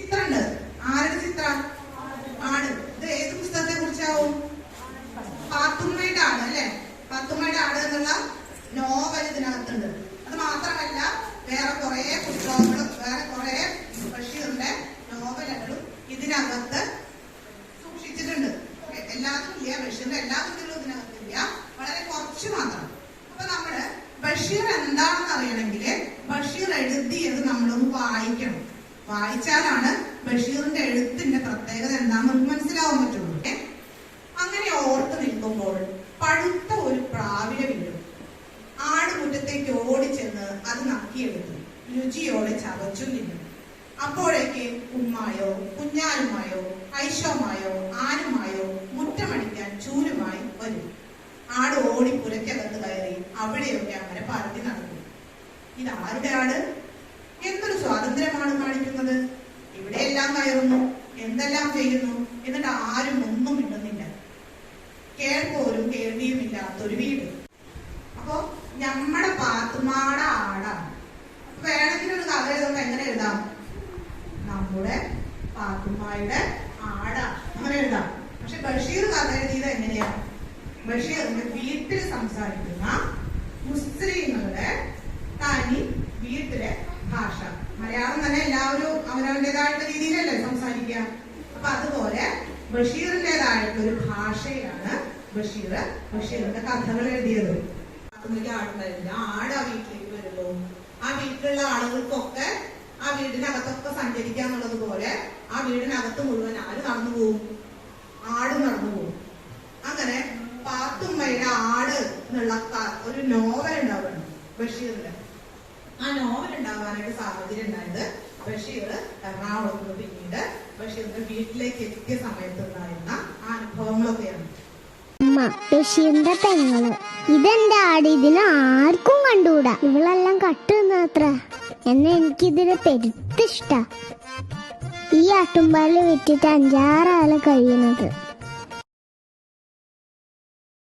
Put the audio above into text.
ചിത്രമുണ്ട്. ആരുടെ ചിത്രം? ആണ്. ഇത് ഏത് പുസ്തകത്തെ കുറിച്ചാവും? പാത്തുമ്മയുടെ ആട് അല്ലെ? പാത്തുമ്മയുടെ ആട് എന്നുള്ള നോവൽ ഇതിനകത്തുണ്ട്. അത് മാത്രമല്ല വേറെ കുറെ പുസ്തകങ്ങളും വേറെ കുറെ ബഷീറിന്റെ നോവലുകളും ഇതിനകത്ത് സൂക്ഷിച്ചിട്ടുണ്ട്. എല്ലാതും ഇല്ല, ബഷീറിന്റെ എല്ലാ കൃതികളും ഇതിനകത്തില്ല, വളരെ കുറച്ച് മാത്രം. അപ്പൊ നമ്മള് ബഷീർ എന്താണെന്ന് അറിയണമെങ്കിൽ ബഷീർ എഴുതിയത് നമ്മളൊന്ന് വായിക്കണം. വായിച്ചാലാണ് ബഷീറിന്റെ എഴുത്തിന്റെ പ്രത്യേകത എന്താണെന്ന് നമുക്ക് മനസ്സിലാവാൻ പറ്റുള്ളൂ. അങ്ങനെ ഓർത്ത് നിൽക്കുമ്പോൾ പഴുത്ത ഒരു പ്രാവിനെ വീഴും. ആടുമുറ്റത്തേക്ക് ഓടിച്ചെന്ന് അത് നക്കിയെടുത്തു, രുചിയോടെ ചവച്ചു നിന്നു. അപ്പോഴേക്ക് ഉമ്മായോ കുഞ്ഞാനുമായോ ഐശോമായോ ആനുമായോ മുറ്റമടിക്കാൻ ചൂലുമായി വരും. ആട് ഓടി പുരക്കകത്ത് കയറി അവിടെയൊക്കെ അങ്ങനെ പറത്തി നടക്കും. ഇതാരുടെ ആട്? എന്തൊരു സ്വാതന്ത്ര്യമാണ് കാണിക്കുന്നത്! ഇവിടെയെല്ലാം കയറുന്നു, എന്തെല്ലാം ചെയ്യുന്നു, എന്നിട്ട് ആരും ഒന്നും മിണ്ടുന്നില്ല. കേൾപ്പോരും കേൾവിയും ഇല്ലാത്തൊരു വീട്. അപ്പോ നമ്മുടെ പാത്തുമ്മയുടെ ആടാണ്. വേണമെങ്കിൽ ഒരു കഥ എഴുതുമ്പോ എങ്ങനെ എഴുതാം? നമ്മുടെ പാത്തുമ്മയുടെ ആടാണ് അങ്ങനെ എഴുതാം. പക്ഷെ ബഷീർ കഥ എഴുതിയത് എങ്ങനെയാണ്? ബഷീറിന്റെ വീട്ടിൽ സംസാരിക്കുന്ന മുസ്ലിങ്ങളുടെ തനി വീട്ടിലെ ഭാഷ. മലയാളം തന്നെ എല്ലാവരും അവരവരുടേതായിട്ടുള്ള രീതിയിലല്ലേ സംസാരിക്കുക. അപ്പൊ അതുപോലെ ബഷീറിന്റേതായിട്ടുള്ള ഒരു ഭാഷയാണ് ബഷീറിന്റെ കഥകൾ എഴുതിയത്. ആടുണ്ടായിരുന്നില്ല. ആട് ആ വീട്ടിലേക്ക് വരുള്ളൂ. ആ വീട്ടിലുള്ള ആളുകൾക്കൊക്കെ ആ വീടിനകത്തൊക്കെ സഞ്ചരിക്കാന്നുള്ളത് പോലെ ആ വീടിനകത്ത് മുഴുവൻ ആര് നടന്നു പോവും? ആട് നടന്നു പോവും. അങ്ങനെ പാത്തുമ്മയുടെ ആട് എന്നുള്ള ഒരു നോവൽ ഉണ്ടാവുകയാണ് ബഷീറിന്റെ. ആ നോവൽ ഉണ്ടാവാനായിട്ട് സാഹചര്യം ഉണ്ടായത് ബഷീർ എറണാകുളത്ത് നിന്ന് പിന്നീട് ബഷീറിന്റെ വീട്ടിലേക്ക് എത്തിയ സമയത്ത് ഉണ്ടായിരുന്ന ആ അനുഭവങ്ങളൊക്കെയാണ്. ബഷീറിന്റെ പെങ്ങള് ഇതെന്റെ ആട്, ഇതിന് ആർക്കും കണ്ടുകൂടാ, ഇവളെല്ലാം കട്ടുന്നത്ര. എന്നാ എനിക്കിതിന് പെരുത്തിഷ്ട. ഈ ആട്ടുംപാല് വിറ്റിട്ട് 5-6 ആള് കഴിയുന്നത്.